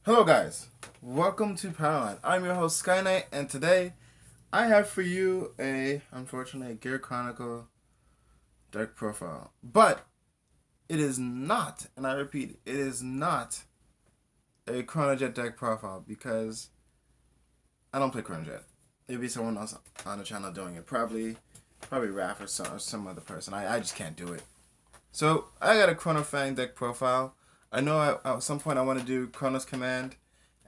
Hello guys, welcome to Powerline. I'm your host Sky Knight, and today I have for you unfortunately, a Gear Chronicle deck profile. But it is not, and I repeat, it is not a Chronojet deck profile because I don't play Chronojet. It'd be someone else on the channel doing it, probably Raph or some other person. I just can't do it. So I got a Chronofang deck profile. I know at some point I want to do Chronos Command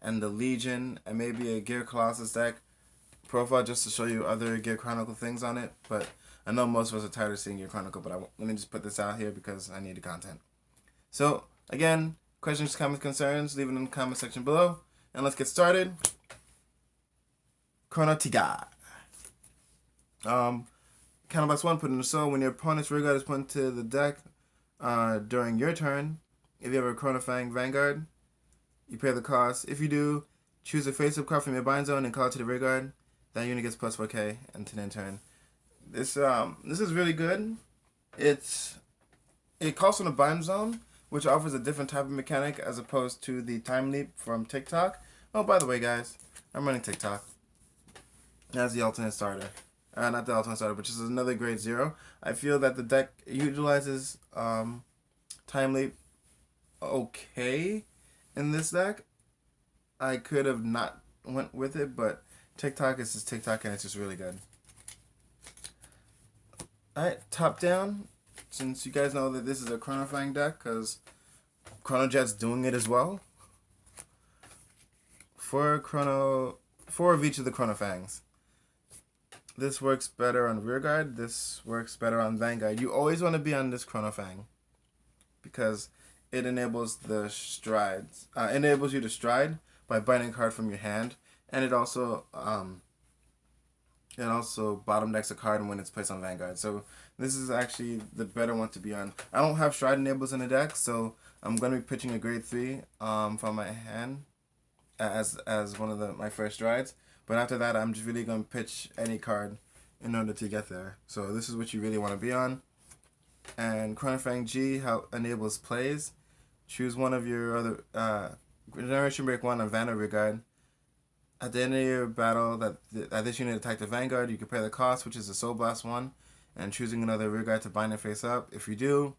and the Legion and maybe a Gear Colossus deck profile just to show you other Gear Chronicle things on it. But I know most of us are tired of seeing Gear Chronicle, but let me just put this out here because I need the content. So again, questions, comments, concerns, leave it in the comment section below. And let's get started. Chrono Tiga. Counterbox 1, put in the soul. When your opponent's rear guard is put into the deck during your turn, if you have a Chronofang Vanguard, you pay the cost. If you do, choose a face-up card from your bind zone and call it to the rear guard. That unit gets plus 4k until the end turn. This is really good. It calls from the bind zone, which offers a different type of mechanic as opposed to the time leap from TikTok. Oh, by the way, guys, I'm running TikTok as the alternate starter. Not the alternate starter, but just another grade 0. I feel that the deck utilizes time leap okay in this deck. I could have not went with it, but TikTok is just TikTok and it's just really good. Alright, top down. Since you guys know that this is a Chronofang deck, because Chronojet's doing it as well. 4 of each of the Chronofangs. This works better on Rearguard. This works better on Vanguard. You always want to be on this Chronofang because it enables the strides. Enables you to stride by binding a card from your hand, and it also bottom decks a card when it's placed on Vanguard. So this is actually the better one to be on. I don't have stride enables in the deck, so I'm going to be pitching a grade 3 from my hand as one of my first strides. But after that, I'm just really going to pitch any card in order to get there. So this is what you really want to be on. And Chronofang G enables plays. Choose one of your other Generation Break 1 on Vanguard Regard. At the end of your battle, that this unit attacked the Vanguard, you can pay the cost, which is a Soul Blast 1, and choosing another Rearguard to bind it face up. If you do,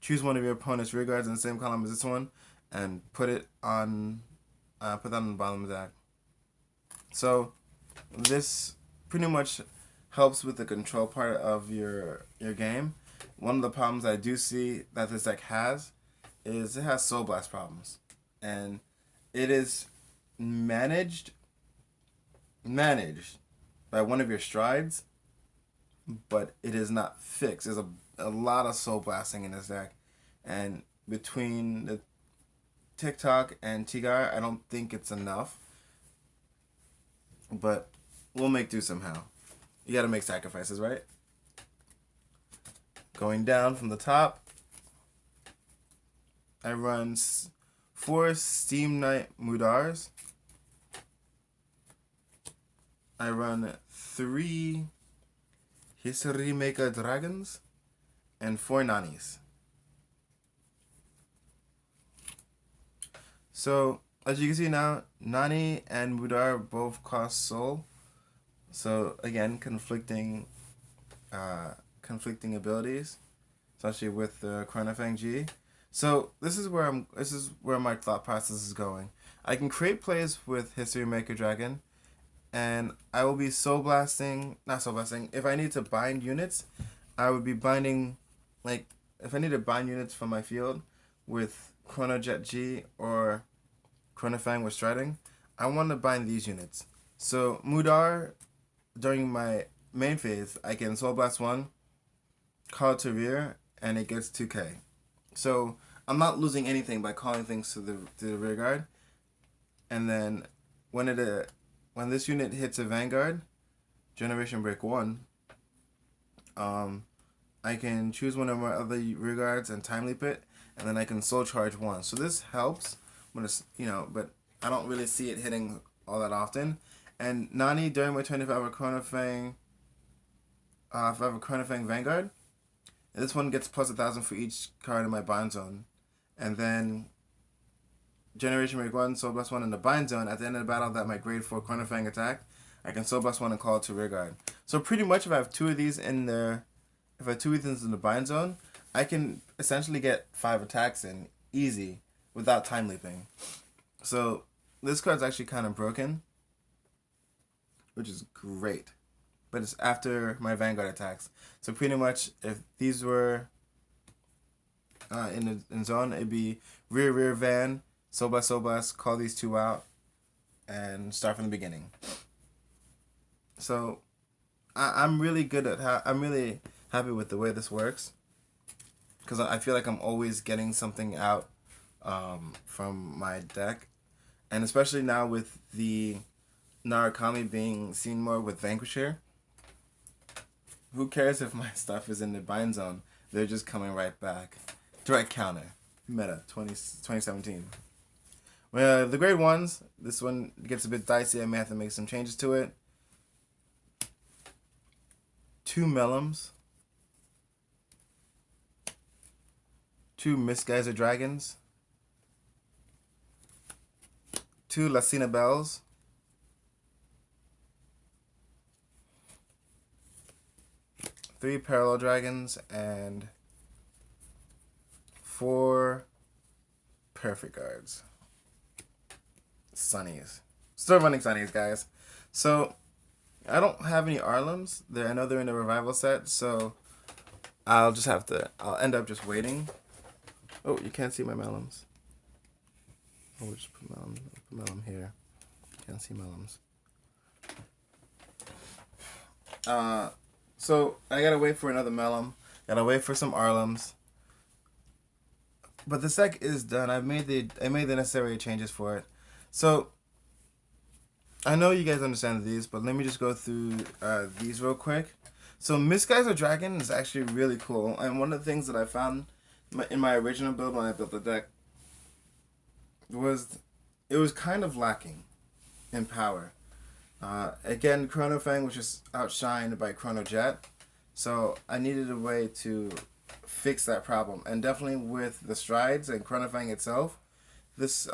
choose one of your opponent's Rearguards in the same column as this one, and put that on the bottom of the deck. So this pretty much helps with the control part of your game. One of the problems I do see that this deck has is it has Soul Blast problems, and it is managed by one of your strides, but it is not fixed. There's a lot of Soul Blasting in this deck, and between the TikTok and Tigar, I don't think it's enough. But we'll make do somehow. You gotta make sacrifices, right? Going down from the top, I run 4 Steam Knight Mudars. I run 3 History Maker Dragons and 4 Nanis. So as you can see now, Nani and Mudar both cost soul. So again, conflicting abilities, especially with the Chronofang G. So this is where my thought process is going. I can create plays with History Maker Dragon, and I will be not soul blasting. If I need to bind units, I would be binding, like if I need to bind units from my field with Chronojet G or Chronofang with striding, I want to bind these units. So Mudar, during my main phase, I can Soul Blast 1, call it to rear, and it gets 2k. So I'm not losing anything by calling things to the rear guard. And then when this unit hits a Vanguard, Generation Break 1, I can choose one of my other rear guards and time leap it, and then I can Soul Charge 1. So this helps. But I don't really see it hitting all that often. And Nani, during my turn, if I have a Chronofang Vanguard, this one gets plus 1,000 for each card in my bind zone. And then Generation Break 1, Soul Blast 1 in the bind zone, at the end of the battle that my grade 4 Chronofang attack, I can Soul Blast 1 and call it to rear guard. So pretty much if I have 2 of these in the, if I have 2 of these in the bind zone, I can essentially get 5 attacks in easy without time leaping. So this card's actually kind of broken, which is great. But it's after my Vanguard attacks. So pretty much if these were in zone, it'd be rear van, Soul Blast, call these 2 out, and start from the beginning. So I'm really good at I'm really happy with the way this works, because I feel like I'm always getting something out from my deck, and especially now with the Narukami being seen more with Vanquisher. Who cares if my stuff is in the bind zone? They're just coming right back. Direct counter. Meta 2017. Well, the grade 1s, this one gets a bit dicey. I may have to make some changes to it. 2 Melums. 2 Misgeyser Dragons. 2 Lassina Bells. 3 Parallel Dragons, and 4 Perfect Guards. Sunnies. Still running Sunnies, guys. So, I don't have any Arlums. I know they're in the revival set, so I'll end up just waiting. Oh, you can't see my Melums. Oh, we'll just put Melum here. Can't see Melums. So I gotta wait for another Melum. Gotta wait for some Arlums. But the deck is done. I made the necessary changes for it. So I know you guys understand these, but let me just go through these real quick. So Misgeyser Dragon is actually really cool, and one of the things that I found in my original build when I built the deck was it was kind of lacking in power. Again, Chronofang was just outshined by Chrono Jet, so I needed a way to fix that problem. And definitely with the strides and Chronofang itself, this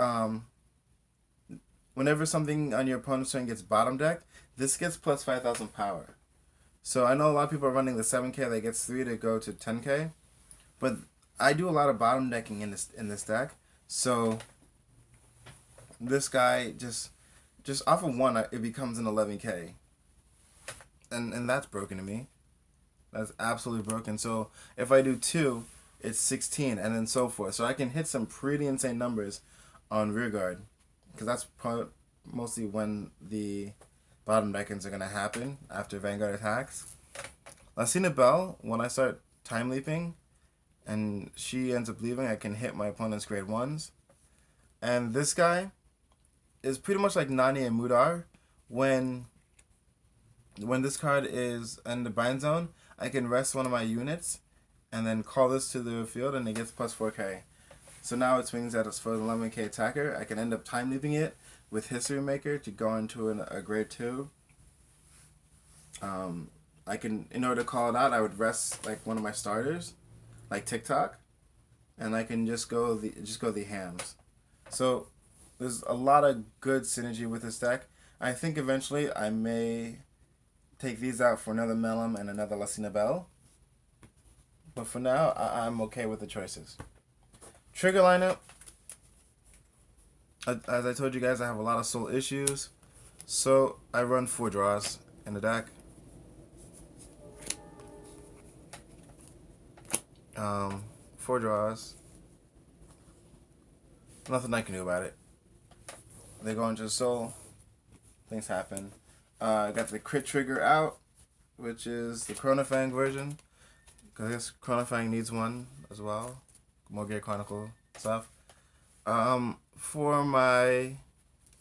whenever something on your opponent's turn gets bottom decked, this gets plus 5,000 power. So I know a lot of people are running the 7k that gets 3 to go to 10k, but I do a lot of bottom decking in this deck. So this guy just off of 1, it becomes an 11k, and that's broken to me. That's absolutely broken. So if I do 2, it's 16, and then so forth. So I can hit some pretty insane numbers on rearguard, because that's mostly when the bottom deckings are gonna happen after Vanguard attacks. Lassina Bell, when I start time leaping, and she ends up leaving, I can hit my opponent's grade 1s. And this guy is pretty much like Nani and Mudar. When this card is in the bind zone, I can rest one of my units and then call this to the field, and it gets plus 4k. So now it swings at us for the 11k attacker. I can end up time leaping it with History Maker to go into a grade 2. I can, in order to call it out, I would rest like one of my starters, like TikTok, and I can just go the hams. So there's a lot of good synergy with this deck. I think eventually I may take these out for another Melum and another Lassina Bell. But for now, I'm okay with the choices. Trigger lineup. As I told you guys, I have a lot of soul issues. So I run 4 draws in the deck. 4 draws. Nothing I can do about it. They go into soul. Things happen. I got the crit trigger out, which is the Chronofang version, because I guess Chronofang needs one as well. More Gear Chronicle stuff. For my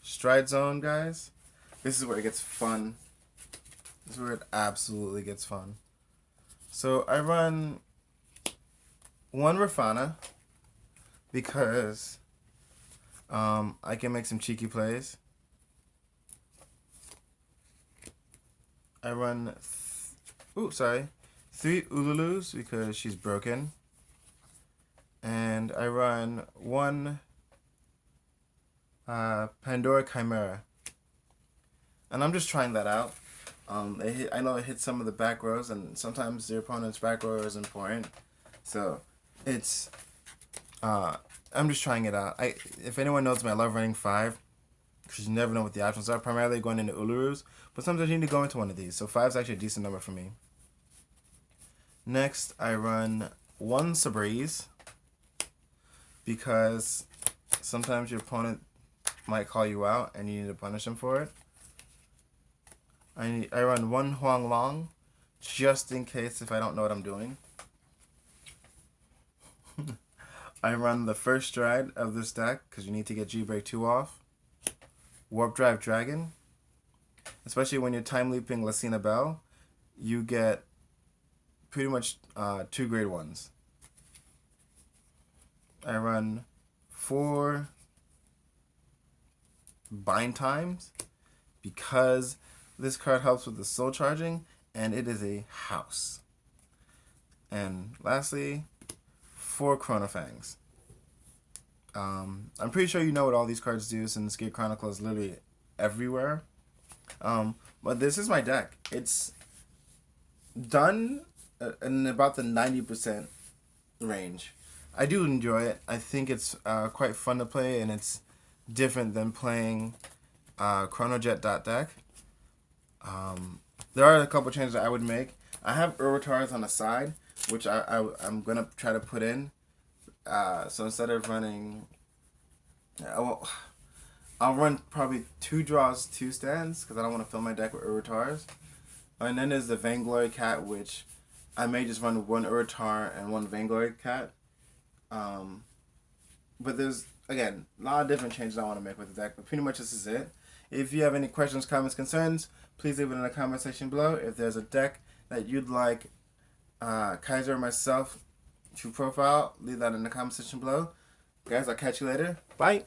stride zone, guys, this is where it gets fun. This is where it absolutely gets fun. So I run 1 Rafana because I can make some cheeky plays. I run 3 Ululus because she's broken. And I run 1 Pandora Chimera. And I'm just trying that out. I know it hits some of the back rows, and sometimes your opponent's back row is important. So, it's I'm just trying it out. If anyone knows me, I love running 5 because you never know what the options are. Primarily going into Ulurus, but sometimes you need to go into one of these. So 5 is actually a decent number for me. Next, I run 1 Sabreeze because sometimes your opponent might call you out and you need to punish him for it. I run 1 Huang Long just in case if I don't know what I'm doing. I run the first stride of this deck because you need to get G-Break 2 off. Warp Drive Dragon. Especially when you're time looping Lucina Bell, you get pretty much 2 grade 1s. I run 4 Bind Times because this card helps with the soul charging and it is a house. And lastly, 4 Chronofangs. I'm pretty sure you know what all these cards do since Gear Chronicle is literally everywhere. But this is my deck. It's done in about the 90% range. I do enjoy it. I think it's quite fun to play, and it's different than playing Chronojet deck. There are a couple changes that I would make. I have Urwatars on the side, which I'm going to try to put in. So instead of running... I'll run probably 2 draws, 2 stands, because I don't want to fill my deck with Urwatars. And then there's the Vanguard Cat, which I may just run 1 Urwatar and 1 Vanguard Cat. But there's, again, a lot of different changes I want to make with the deck, but pretty much this is it. If you have any questions, comments, concerns, please leave it in the comment section below. If there's a deck that you'd like Kaiser or myself to profile, leave that in the comment section below. Guys, I'll catch you later. Bye!